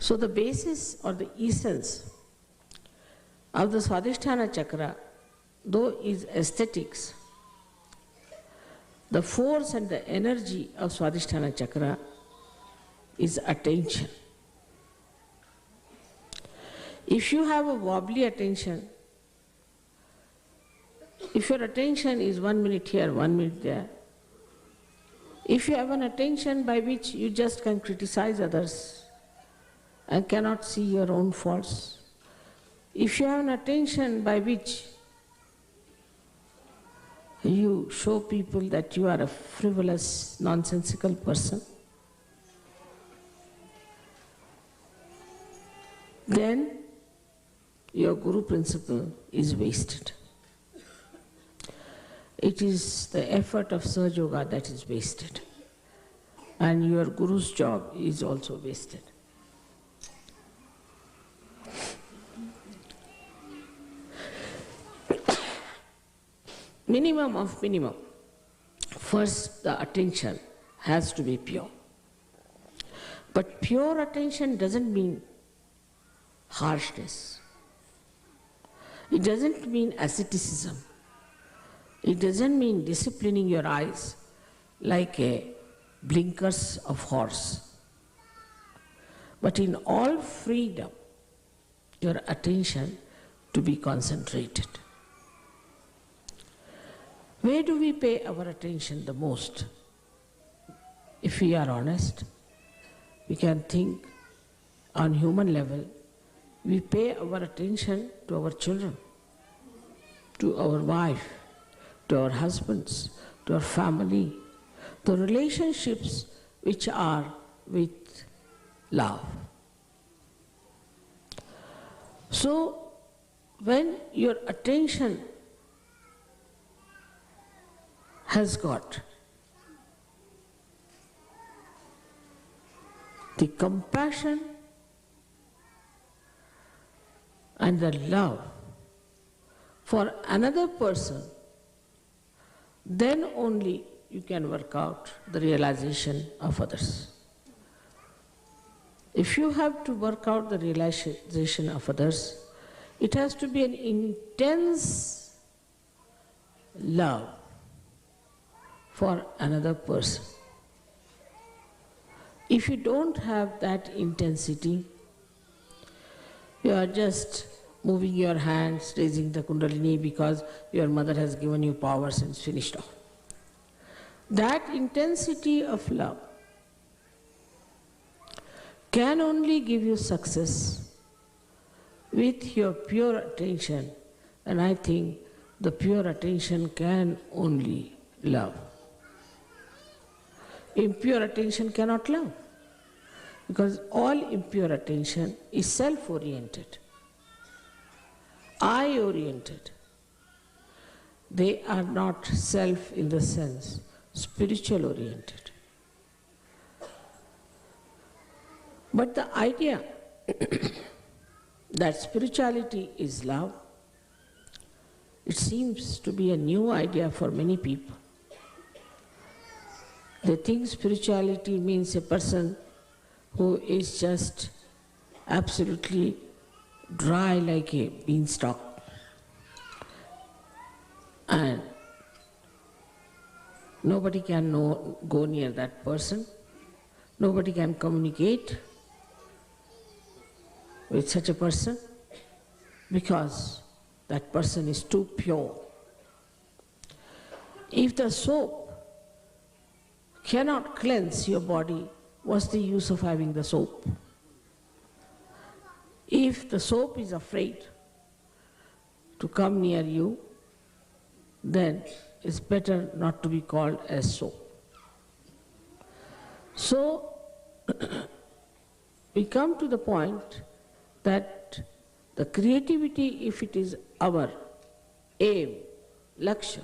So the basis or the essence of the Swadhisthana chakra, though is aesthetics, the force and the energy of Swadhisthana chakra is attention. If you have a wobbly attention, if your attention is 1 minute here, 1 minute there, if you have an attention by which you just can criticize others and cannot see your own faults, if you have an attention by which you show people that you are a frivolous, nonsensical person, then your Guru principle is wasted. It is the effort of Sahaja Yoga that is wasted, and your Guru's job is also wasted. Minimum of minimum. First, the attention has to be pure. But pure attention doesn't mean harshness. It doesn't mean asceticism. It doesn't mean disciplining your eyes like a blinkers of horse. But in all freedom, your attention to be concentrated. Where do we pay our attention the most? If we are honest, we can think on human level, we pay our attention to our children, to our wife, to our husbands, to our family, the relationships which are with love. So, when your attention has got the compassion and the love for another person, then only you can work out the realization of others. If you have to work out the realization of others, it has to be an intense love for another person. If you don't have that intensity, you are just moving your hands, raising the kundalini because your mother has given you powers and it's finished off. That intensity of love can only give you success with your pure attention, and I think the pure attention can only love. Impure attention cannot love, because all impure attention is self-oriented, I-oriented. They are not self in the sense, spiritual-oriented. But the idea that spirituality is love, it seems to be a new idea for many people. They think spirituality means a person who is just absolutely dry like a beanstalk, and nobody can go near that person, nobody can communicate with such a person because that person is too pure. If the soap cannot cleanse your body, what's the use of having the soap? If the soap is afraid to come near you, then it's better not to be called as soap. So, we come to the point that the creativity, if it is our aim, lakshya,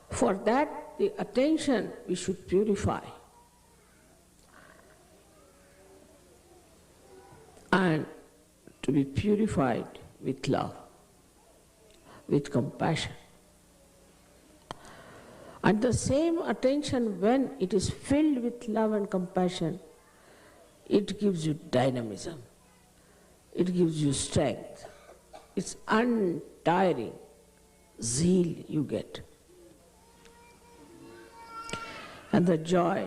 for that the attention we should purify. And to be purified with love, with compassion. And the same attention, when it is filled with love and compassion, it gives you dynamism, it gives you strength, it's untiring zeal you get. And the joy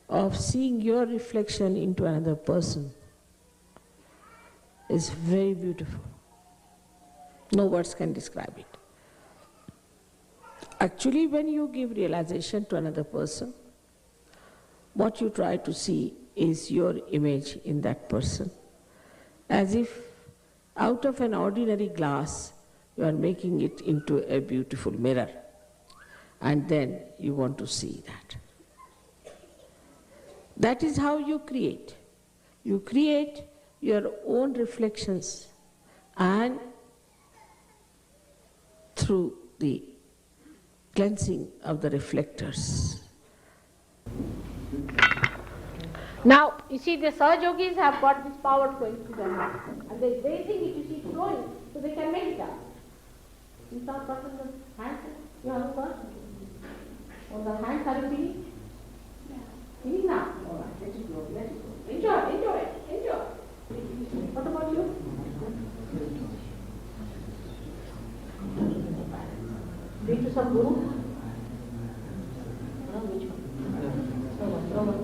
of seeing your reflection into another person is very beautiful. No words can describe it. Actually, when you give realization to another person, what you try to see is your image in that person. As if out of an ordinary glass, you are making it into a beautiful mirror. And then you want to see that. That is how you create. You create your own reflections, and through the cleansing of the reflectors. Now, you see, the Sahajogis have got this power flowing through their heart. And they think it, you see, flowing, so they can make it up. You saw person the hands, you have a person? Or the hands are feeling? Yeah. Feeling now? All right, let it go, let it go. Enjoy, enjoy, enjoy. What about you? Read to some guru? No, which one? No one.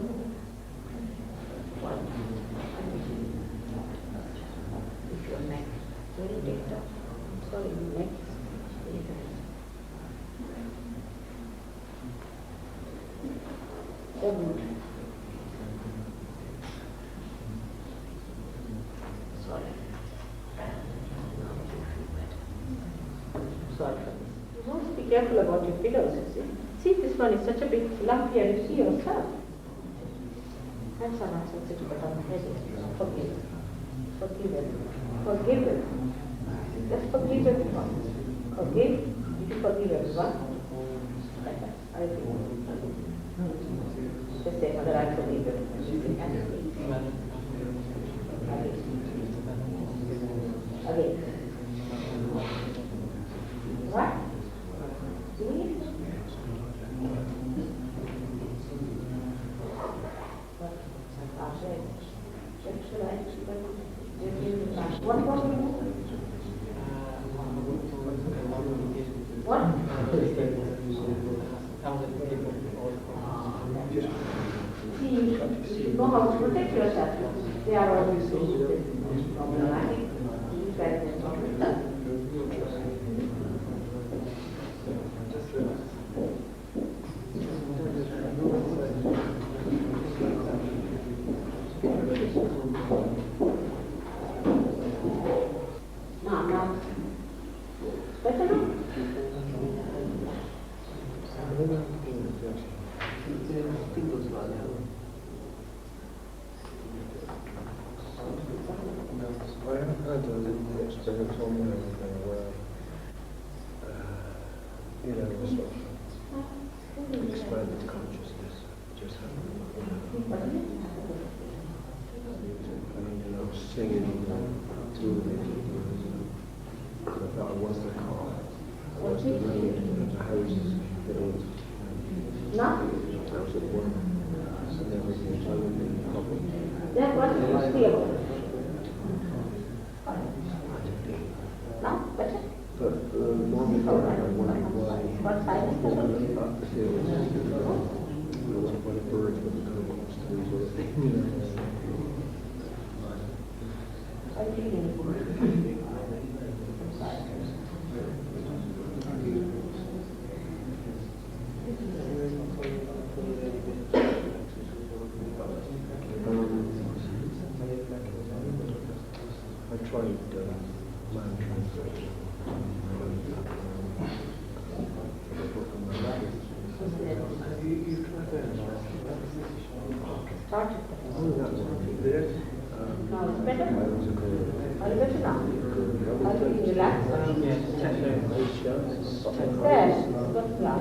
You must be careful about your pillows, you see. See, this one is such a big lump here, you see yourself. And some are sensitive but on the head. Forgive. Forgive it. Forgive it. Just forgive everyone. Forgive. If you forgive everyone, like that. I forgive. Just say, Mother, I forgive you. Again. What? Doing it? What was it? What? See, you should know how to protect yourself. They are always problematic. You guys can talk with them. Now. Better now? I have had an experience on where, sort of expanded consciousness just happened. Singing to I felt I was the car, I was the road, the houses, the old. I was at work, and everything was in the problem. Then what do you feel? No? Better? But long before I wondered why What side is the the fields, why the birds would come across the sort of thing. I'm feeling I tried land translation. You tried that? started. Oh, that one. There. Now it's better? That was a good. Are you better now? Are you feeling relaxed? There, what's that?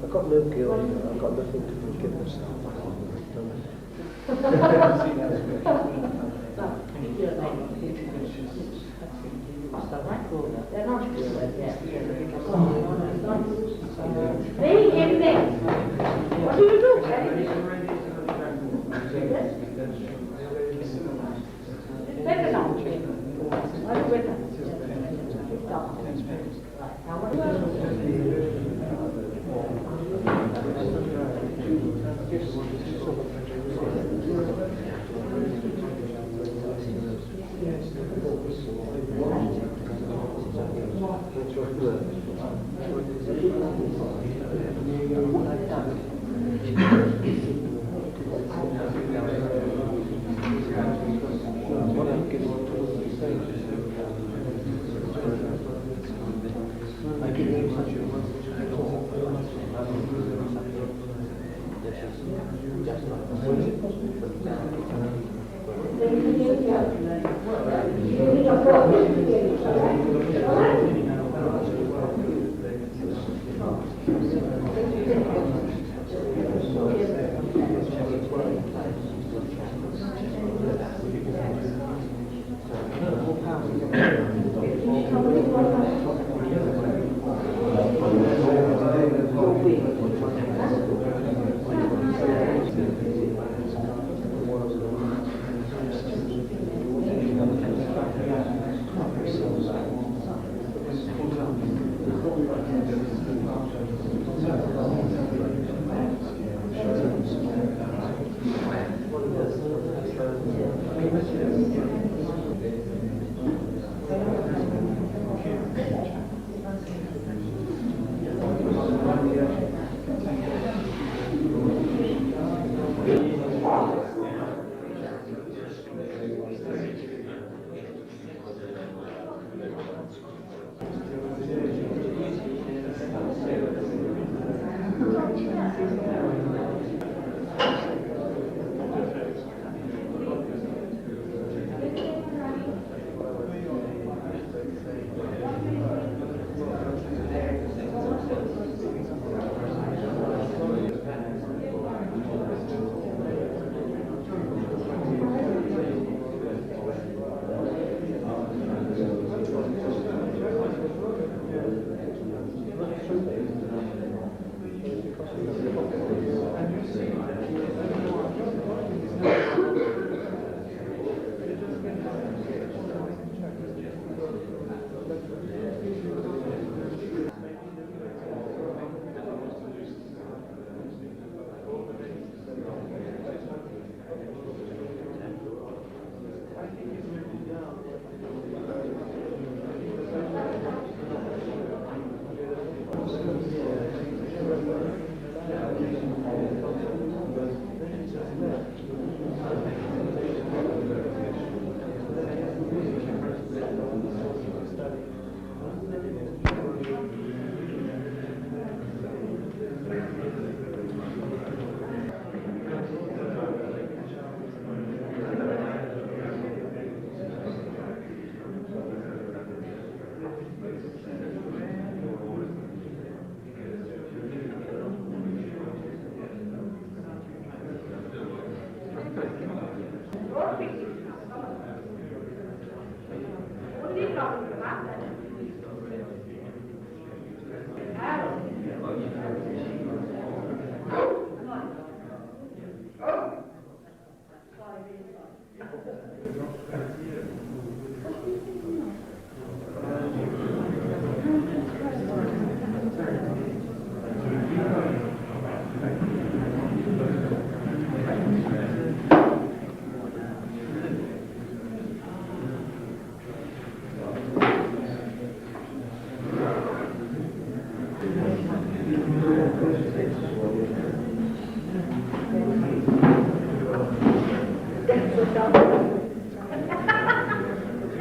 I've got no guilt, I've got nothing to forgive myself. I've done it. They're not yeah. Very heavy. What do you do? Yes? It's better now. Much better. Stop. Right. Now what do you do?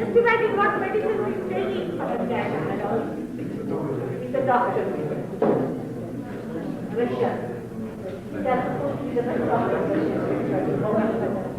Just imagine what medicine is training for that. He's a doctor. Russia. That's supposed to be the best doctor of Russia.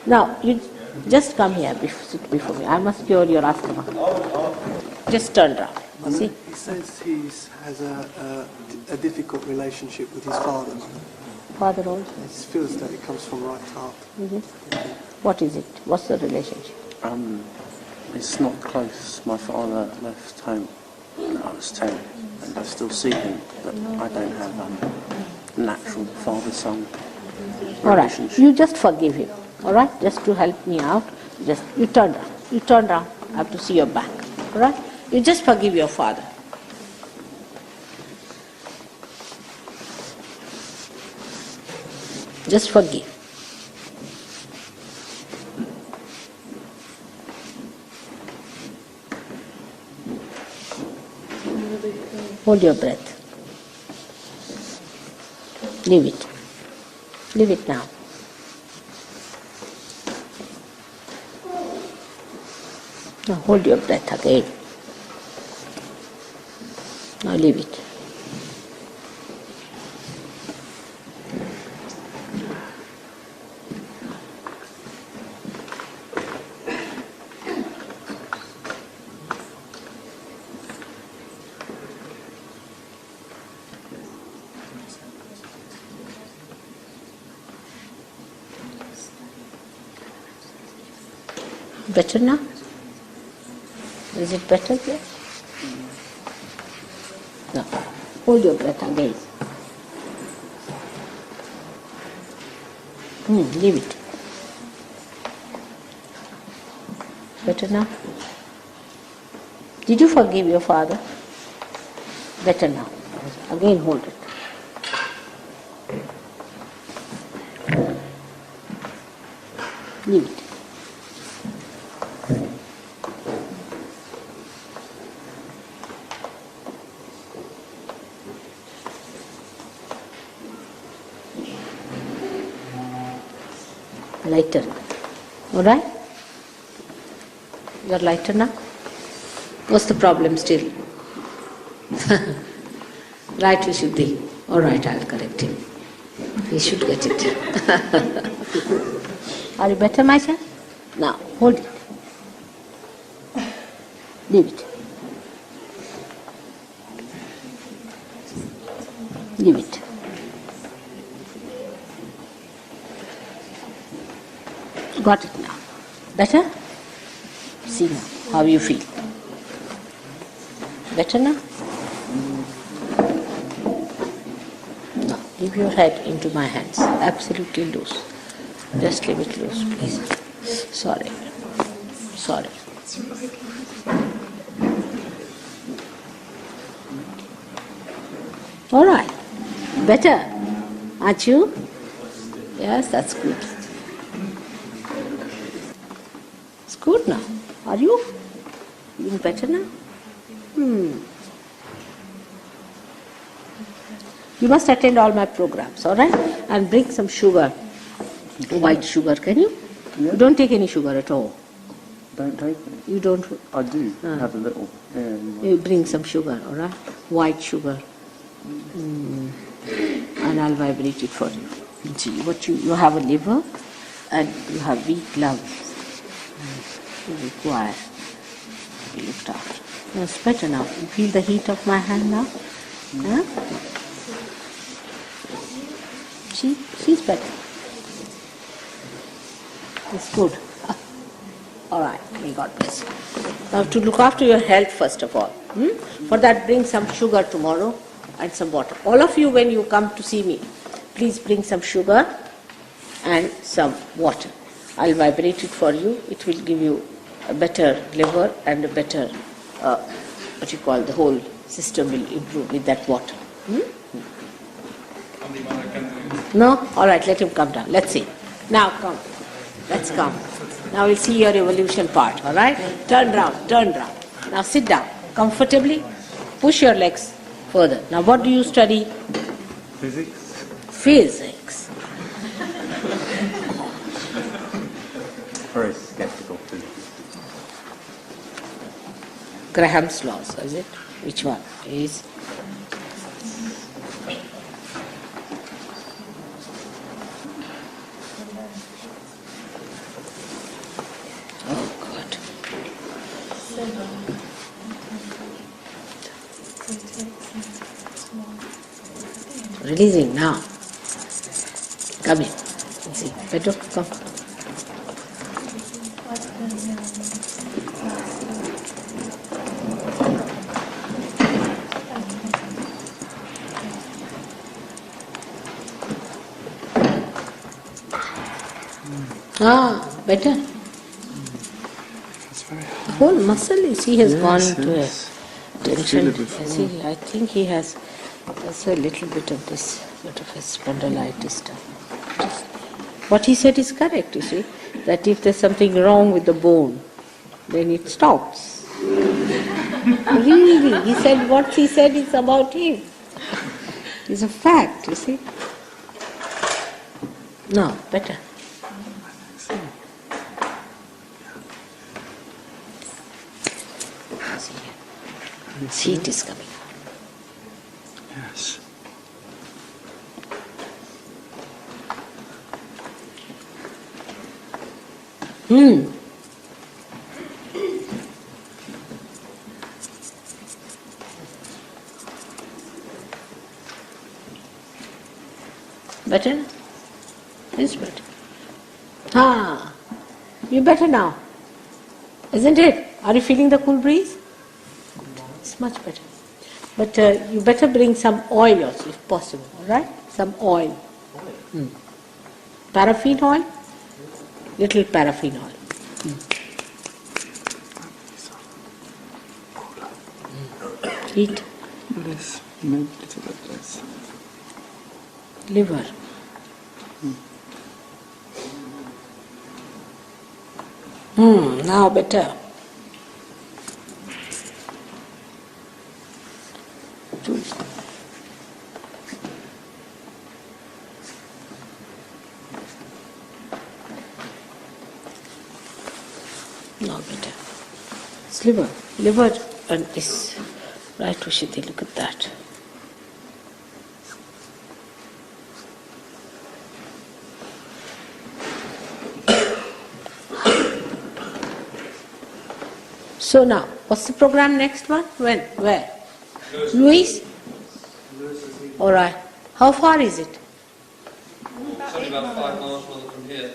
Now, you just come here, sit before me. I must cure your asthma. Just turn round. See? He says he has a difficult relationship with his father. Father also. He feels that it comes from right heart. What is it? What's the relationship? It's not close. My father left home when I was 10, and I still see him, but I don't have natural father-son All right. relationship. You just forgive him. All right? Just to help me out. Just you turn round. You turn round. I have to see your back. All right? You just forgive your father. Just forgive. Hold your breath. Leave it. Leave it now. Now hold your breath again. Now leave it. Better now? Is it better there? No. Hold your breath again. Leave it. Better now? Did you forgive your father? Better now. Again hold it. Leave it. Lighter. All right? You're lighter now? What's the problem still? Right, Vishuddhi. All right, I'll correct him. He should get it. Are you better, my child? Now, hold it. Leave it. Leave it. Got it now. Better? See now how you feel. Better now? Now, leave your head into my hands. Absolutely loose. Just leave it loose, please. Sorry. Sorry. All right. Better? Aren't you? Yes, that's good. It's good now. Are you? Even better now? You must attend all my programs, all right? And bring some sugar, white sugar, can you? Yeah. You don't take any sugar at all. Don't take it. You don't? I do have a little. Yeah, You bring some sugar, all right? White sugar. And I'll vibrate it for you. See, what you have a liver and you have weak lungs. You require to be looked after. No, it's better now. You feel the heat of my hand now? Huh? See? She's better. It's good. All right, may God bless you. Now to look after your health first of all. For that, bring some sugar tomorrow and some water. All of you, when you come to see me, please bring some sugar and some water. I'll vibrate it for you. It will give you a better liver and a better, the whole system will improve with that water. No? All right, let him come down. Let's see. Now come. Let's come. Now we'll see your evolution part. All right? Turn round, turn round. Now sit down comfortably. Push your legs further. Now what do you study? Physics? Physics. Very skeptical physics. Graham's laws, is it? Which one is? Releasing now. Come in. See, better come. Better. The whole muscle, you see, has gone into a tension. See, I think he has also a little bit of this, sort of a spondylitis stuff. What he said is correct, you see, that if there's something wrong with the bone, then it stops. Really, he said what he said is about him. It's a fact, you see. No, better. See, it is coming. Yes. Better? It's better. You better now. Isn't it? Are you feeling the cool breeze? It's much better. But you better bring some oil also if possible, alright? Some oil. Paraffin oil? Little paraffin oil. Heat. Less, maybe a little bit less. Liver. Now better. Now better. It's liver. Liver and this. Right, Ushiti, look at that. So now, what's the program next one? When? Where? Louis? All right. How far is it? It's only about 5 miles from here.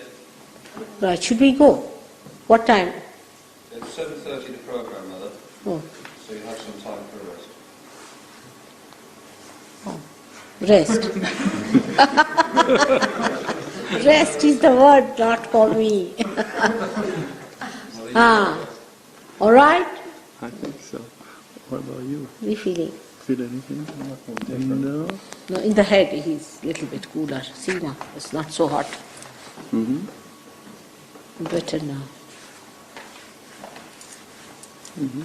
Right. Should we go? What time? It's 7:30 the program, Mother. Oh. So you have some time for a rest. Rest. Rest is the word, not for me. All right? I think so. What about you? We feeling? Feel anything? No? No, in the head he's a little bit cooler. See now, it's not so hot. Mm-hmm. Better now. Mm-hmm.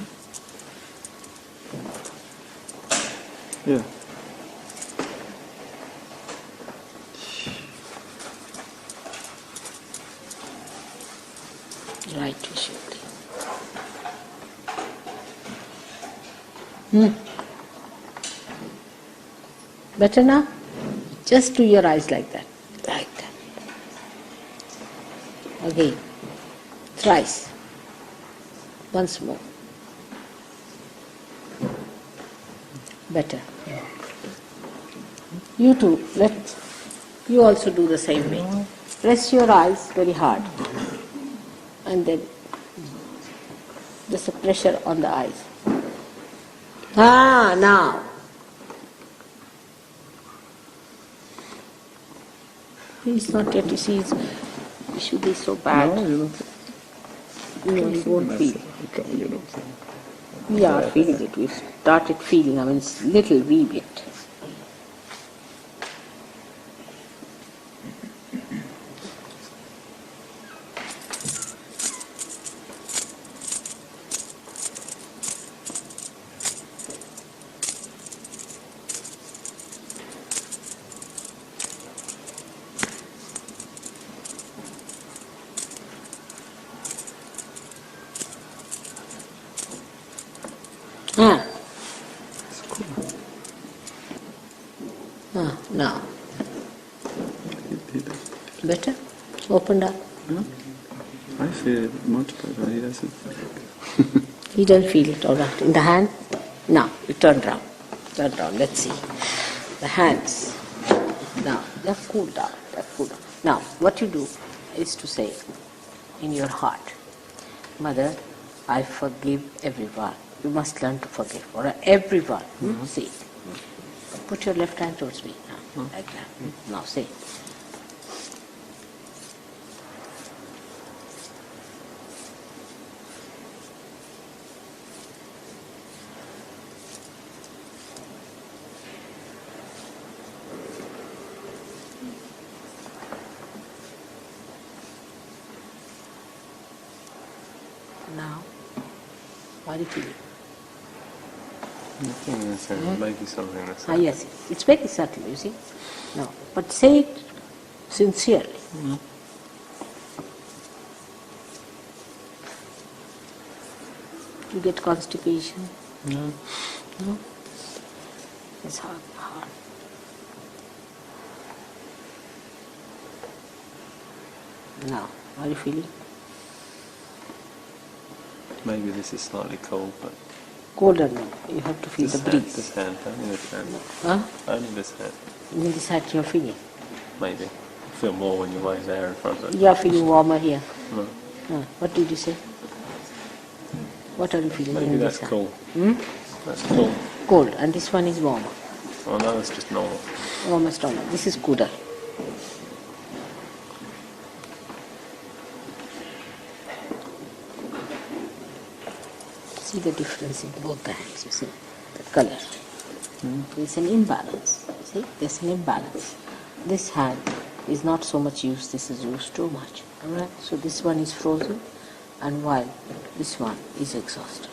Yeah. Right, Vishwa. Better now? Just do your eyes like that. Like that. Again. Thrice. Once more. Better. You too. You also do the same way. Press your eyes very hard. And then there's a pressure on the eyes. Now. He's not yet, you see, he should be so bad. No, you don't think. You won't feel. You don't think. We are feeling it. We've started feeling, it's little wee bit. Now. Better? Opened up. No? I feel it much better. He doesn't. He doesn't feel it, all right. In the hand? Now, you turn round. Turn round, let's see. The hands. Now, they're cooled down. They're cooled down. Now, what you do is to say in your heart, Mother, I forgive everyone. You must learn to forgive. All right? Everyone. See. Put your left hand towards me now. Like that. Now, say. Now, how do you feel? Maybe something that's like Yes, it's very subtle, you see. No, but say it sincerely. You get constipation? No. No? It's hard. Now, how are you feeling? Maybe this is slightly cold, but Colder now. You have to feel the breeze. This hand, only this hand. Huh? Only this hand. In this hand you're feeling. Maybe. You feel more when you lay there in front of it. You are feeling warmer here. No. What did you say? What are you feeling Maybe in that's this cool. hand? That's cool. Cold, and this one is warmer. Oh no, it's just normal. Warmer, stronger. This is cooler. See the difference in both the hands, you see, the color. There's an imbalance, see, there's an imbalance. This hand is not so much used, this is used too much, alright? So this one is frozen, and while this one is exhausted.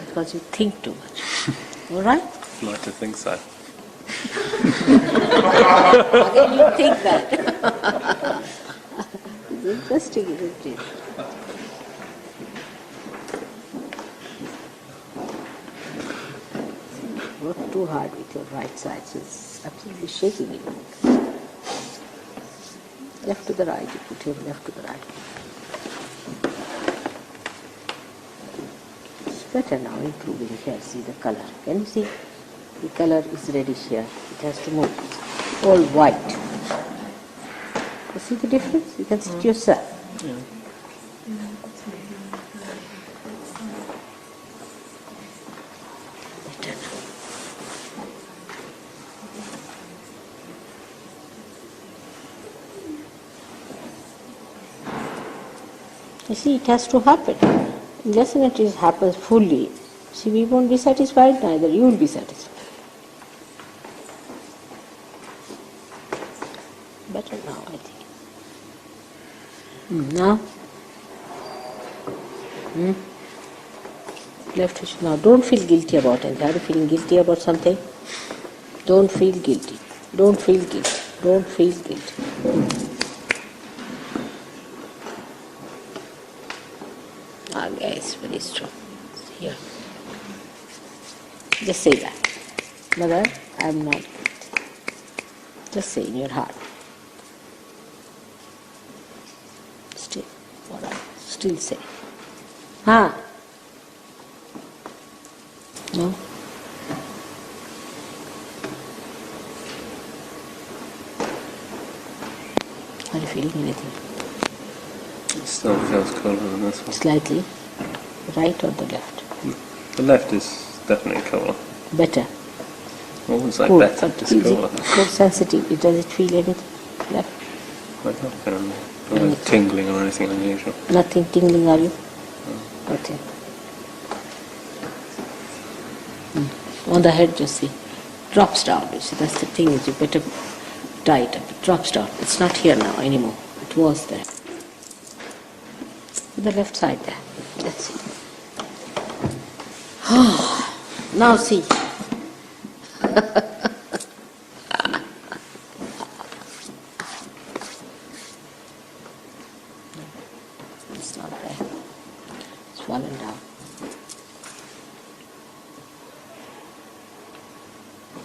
Because you think too much, alright? I'd like to think so. Again you think that. It's interesting, isn't it? Work too hard with your right side, so it's absolutely shaking it. Left to the right, you put him left to the right. It's better now, improving here. See the color. Can you see? The color is reddish here. It has to move. All white. You see the difference? You can see it yourself. Yeah. You see, it has to happen. Unless it happens fully, see, we won't be satisfied, neither you will be satisfied. Better now, I think. Now? Left fish. Now, don't feel guilty about it. Are you feeling guilty about something? Don't feel guilty. Don't feel guilty. Don't feel guilty. Yes, very strong. Here. Just say that. Mother, I am not guilty. Just say in your heart. Still. Alright. Still say. No? Are you feeling anything? It still feels cooler than this one. Slightly. Right or the left? The left is definitely cooler. Better. I wouldn't say Cool. better, But just is cooler. it more sensitive? Does it feel anything? Left? I don't feel no tingling or anything unusual. Nothing tingling, are you? Okay. On the head, just see. Drops down. You see, that's the thing, is you better tie it up. It drops down. It's not here now anymore. It was there. The left side there. That's it. Now see. It's not there. It's fallen down.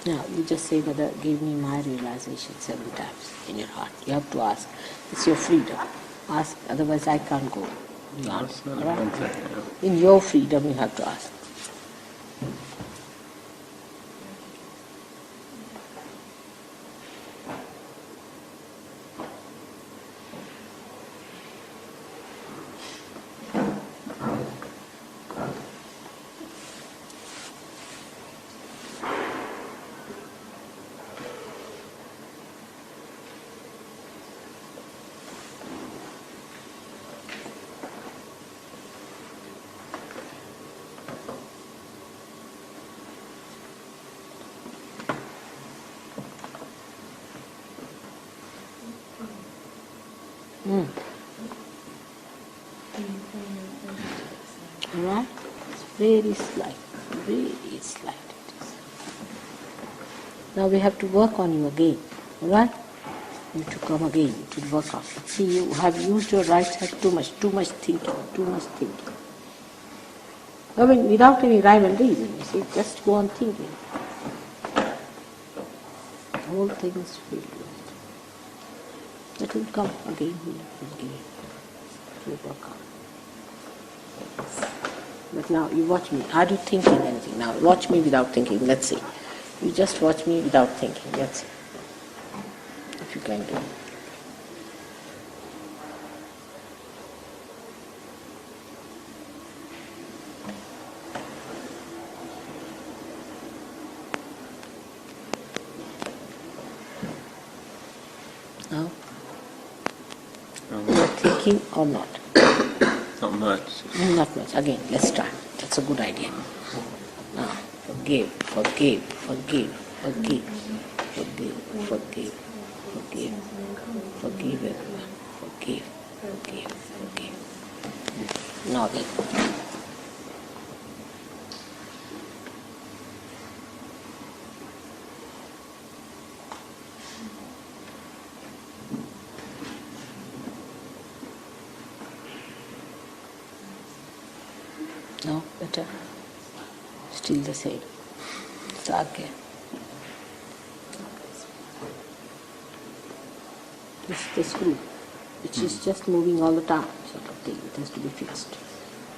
Now you just say, Mother, give me my realization 7 times in your heart. You have to ask. It's your freedom. Ask, otherwise I can't go. You are, That's not right? one thing, yeah. In your freedom you have to ask. Right? It's very slight, very slight it is. Now we have to work on you again, alright? You to come again, to work on. See, you have used your right side too much thinking, too much thinking. I mean, without any rhyme and reason, you see, just go on thinking. The whole thing is filled with it. That will come again, will give it. It will work out. But now you watch me. Are you thinking anything? Now watch me without thinking. Let's see. You just watch me without thinking. Let's see if you can do it. Now, you are thinking or not? Not much. Not much. Again, let's try. That's a good idea. Now, forgive, forgive, forgive, forgive, forgive, forgive, forgive, forgive everyone. Forgive, forgive, forgive. Now then. No, better. Still the same. Start again. This is the screw, which is just moving all the time, sort of thing. It has to be fixed.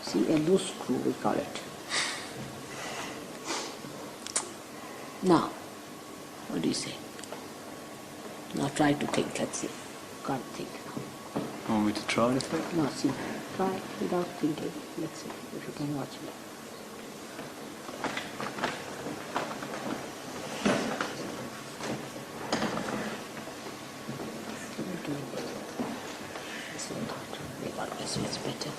See, a loose screw, we call it. Now, what do you say? Now try to think, let's see. Can't think now. Want me to try to think? No, see, try without thinking. Let's see if you can watch me. It's better.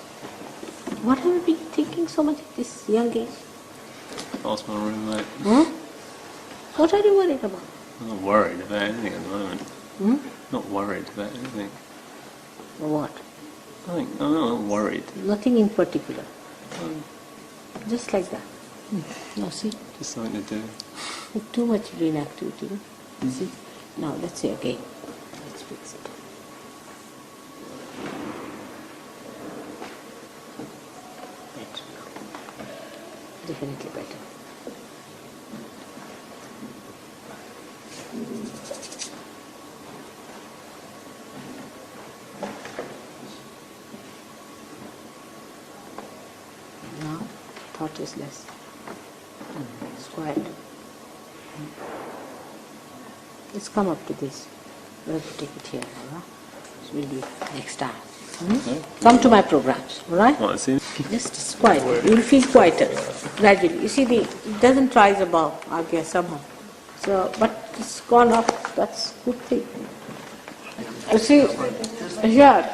What have you been thinking so much at this young age? Ask my roommate. What are you worried about? I'm not worried about anything at the moment. Not worried about anything. What? I'm not worried. Nothing in particular. Just like that. Now see, Just something to do. too much brain activity. No? See? Now let's say again. Let's fix it. Better now. Definitely better. Now, thought is less. It's quiet. Let's come up to this. We'll have to take it here, alright? So we'll do it next time. Come to my programs, alright? What, see? Just it's quiet. You will feel quieter gradually. You see, it doesn't rise above, I guess, somehow. So, but it's gone up. That's a good thing. You see, here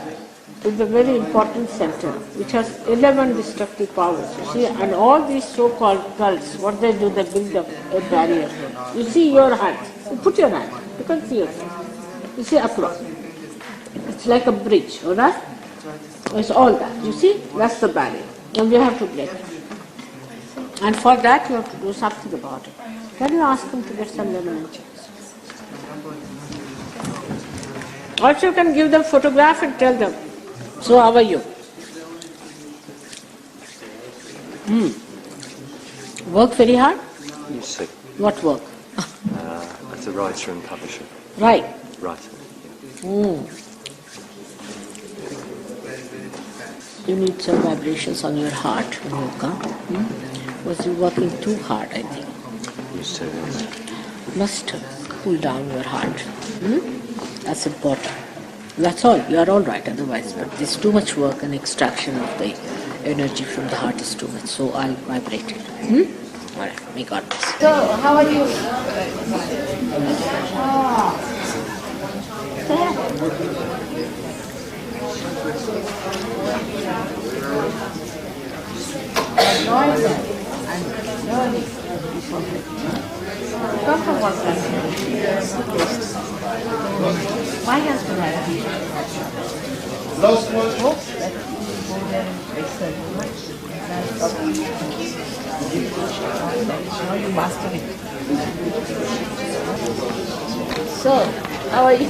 is a very important center which has 11 destructive powers. You see, and all these so-called cults, what they do, they build up a barrier. You see your hand. You put your hand. You can see it. You see across. It's like a bridge, all right? It's all that. You see, that's the barrier. And we have to break it. And for that, you have to do something about it. Can you ask them to get some lemon and cheese? Also, you can give them photograph and tell them, so how are you? Work very hard? You see, What work? as a writer and publisher. Right. Writer. You need some vibrations on your heart when you come. Was you working too hard, I think. Must cool down your heart. That's important. That's all. You are all right otherwise. But there's too much work and extraction of the energy from the heart is too much. So I'll vibrate it. All right. May God bless. So, how are you? Come from what country? My husband had a lost one. Oh, now you master it. So, how are you?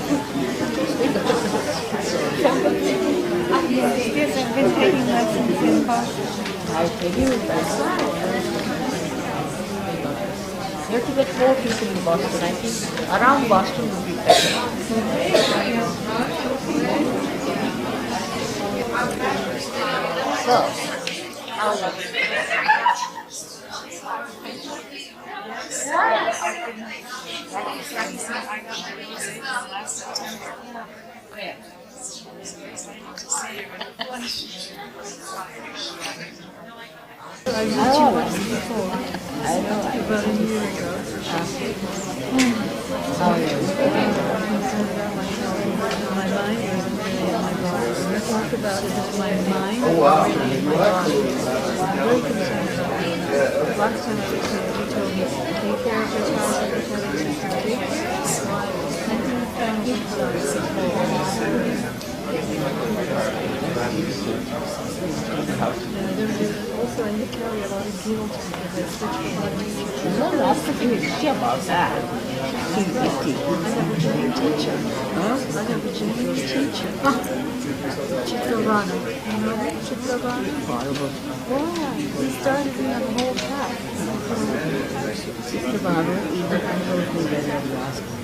Yes, I've been taking lessons in Boston. I tell you, that's why. You have to get more people in Boston. I think around Boston would be better. So, how are you? I met you once before. I know. About a year ago. How are you? My mind was in my body. When I talk about it, it's my mind and my body. I'm very concerned about it. Last time I was here, you told me, take care of your child every time you take care. Also, I carry a lot of guilt because I switched from one teacher to No, that's the thing about that. I have a genuine teacher. I have a genuine teacher. Chitrabhanu. You know Chitrabhanu? Horrible. Why? He started me on the whole path. Chitrabhanu even told me when I was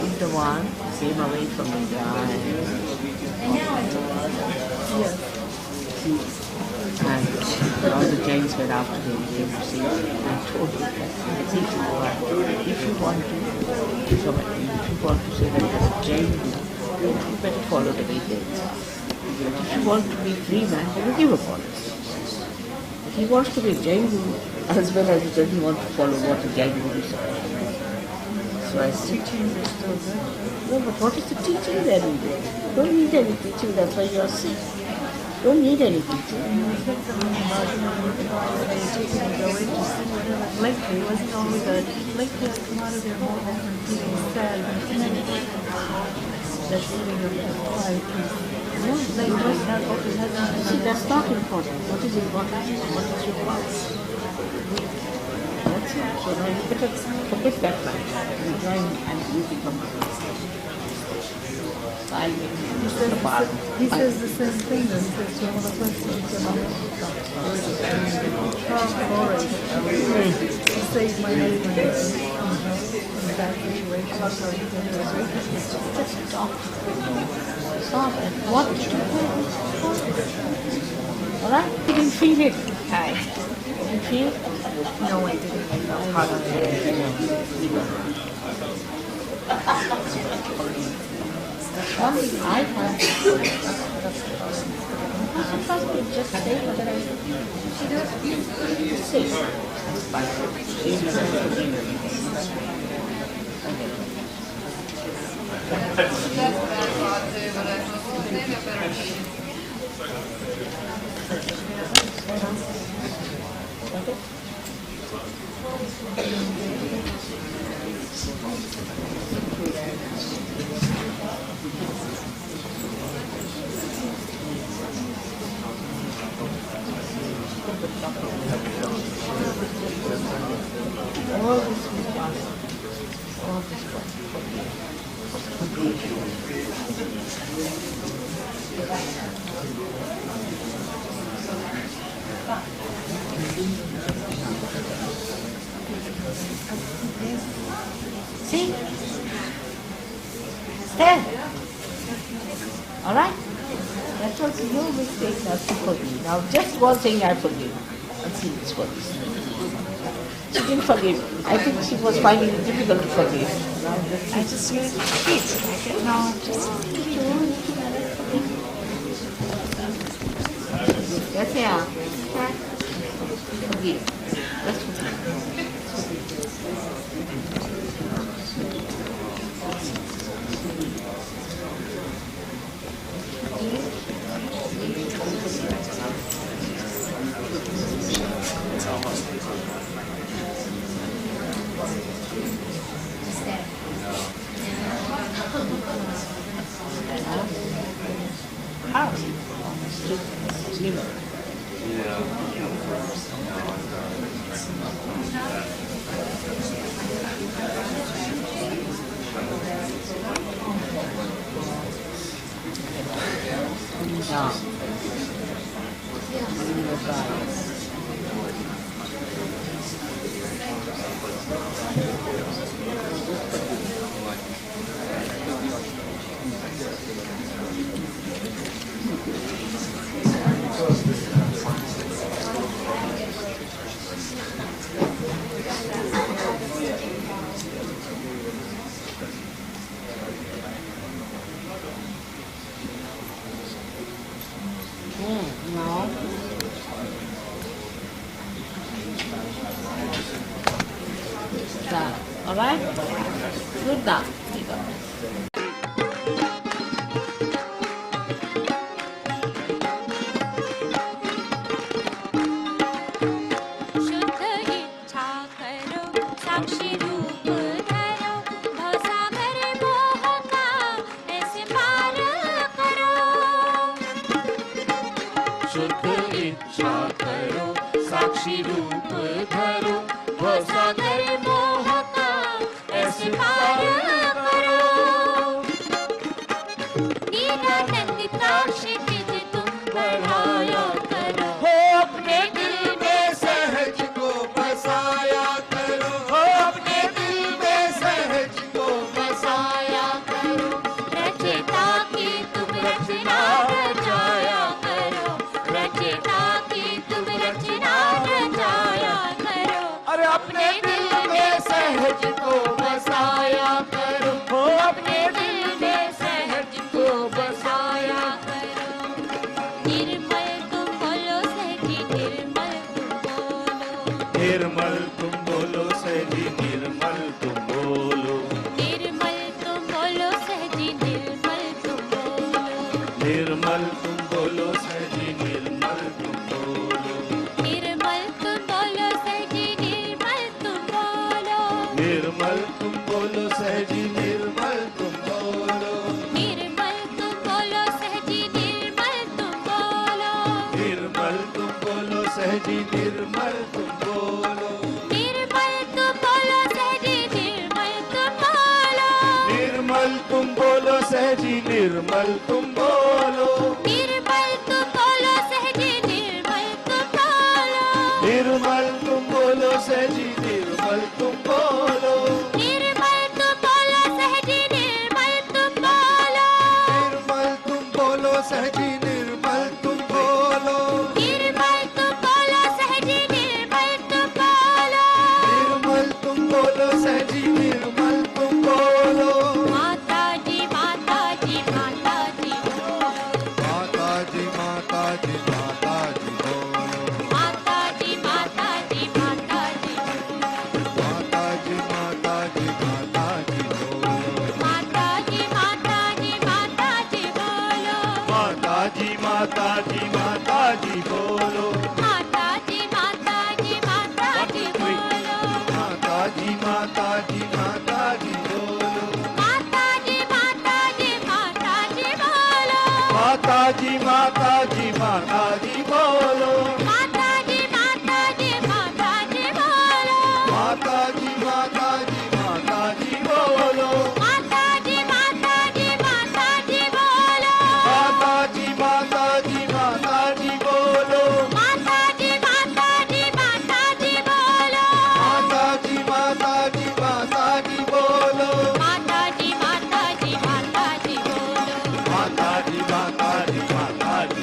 he's the one came away from the guy. Yes. And all the Jains were after him. Came to see him. I told him that if you want to say that you're a Jain, you better follow the way Jains are. If you want to be free man, then you give up all this. If he wants to be a Jain guru, as well as he doesn't want to follow what a Jain guru is. So I said, Teachings are still good. no, but what is the teaching then? Don't need any teaching, that's why you are sick. Don't need any teaching. You said something about, they take and go into whatever. Lately, it wasn't always good. Lately, I've come out of there more than feeling sad and that's feeling of quiet peace. Like, See, that's not important. What is important is what is your power. That's it. So now you better forget that life. You join and you become silent. he says the same thing that he says to all of us. Charles Morris saved my husband in that situation. So he said, Just stop. Stop and what to do. Alright? You can feel it. Hi. You feel it? no, I didn't. I felt hard on it. One thing I have sometimes we just say what I say. All this we pass. All this See? Stand. All right? That's was your mistake not to forgive. Now just one thing I forgive. And see this one. She didn't forgive. I think she was finding it difficult to forgive. I just really hate it. I get no, just Yes, yeah. Forgive. Let's forgive. How? No. That. All right? Good that. निर्मल तुम बोलो सहजी निर्मल तुम बोलो निर्मल तुम बोलो सहजी निर्मल तुम बोलो निर्मल तुम बोलो सहजी निर्मल तुम बोलो निर्मल तुम बोलो सहजी निर्मल तुम बोलो निर्मल तुम बोलो सहजी निर्मल तुम बोलो निर्मल तुम बोलो सहजी निर्मल तुम बोलो निर्मल तुम बोलो सहजी निर्मल तुम बोलो निर्मल तुम बोलो सहजी निर्मल तुम बोलो निर्मल तुम बोलो सहजी निर्मल तुम बोलो निर्मल तुम बोलो सहजी निर्मल तुम बोलो निर्मल तुम बोलो सहजी निर्मल तुम बोलो निर्मल तुम बोलो सहजी निर्मल तुम बोलो निर्मल तुम बोलो सहजी निर्मल तुम बोलो निर्मल तुम बोलो सहजी निर्मल तुम बोलो निर्मल तुम बोलो सहजी निर्मल तुम बोलो माता जी माता जी माता जी बोलो माता जी माता जी माता जी बोलो माता जी माता जी माता जी माता जी माता जी माता जी बोलो माता जी माता जी माता जी बोलो माता जी माता जी माता जी बोलो माता जी माता जी माता जी बोलो माता जी माता जी माता जी बोलो माता जी माता जी माता जी बोलो माता जी माता जी माता जी बोलो माता जी माता जी माता जी बोलो माता जी माता जी माता जी बोलो माता जी माता जी माता जी बोलो माता जी माता जी माता जी बोलो माता जी माता जी माता जी बोलो माता जी माता जी माता जी बोलो माता जी माता जी माता जी बोलो माता जी माता जी माता जी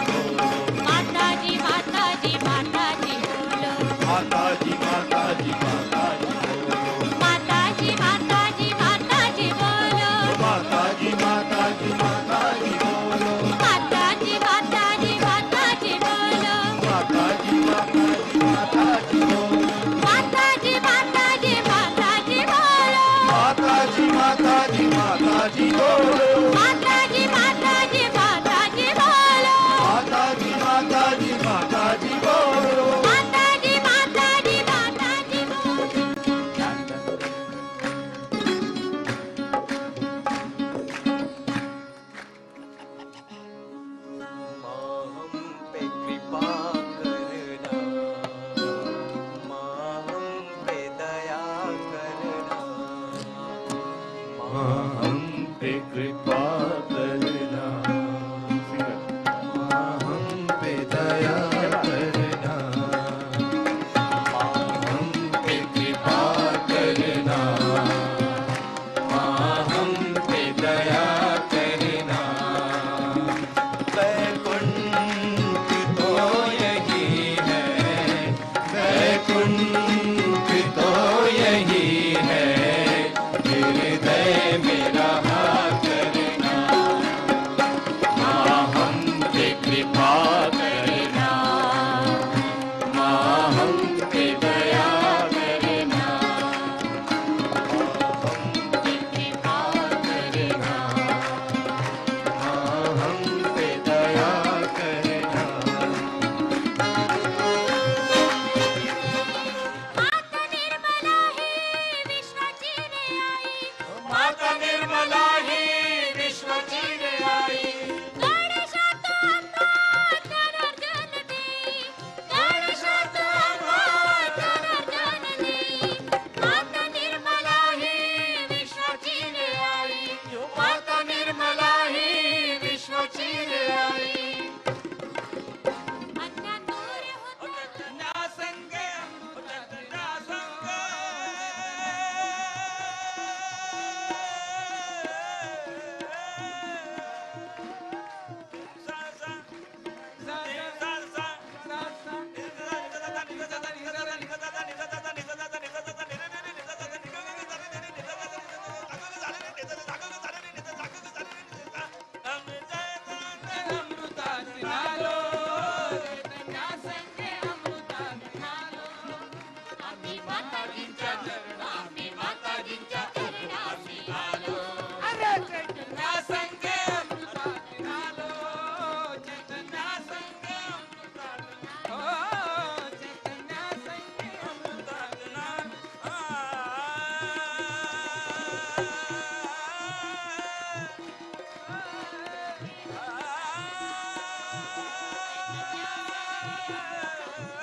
है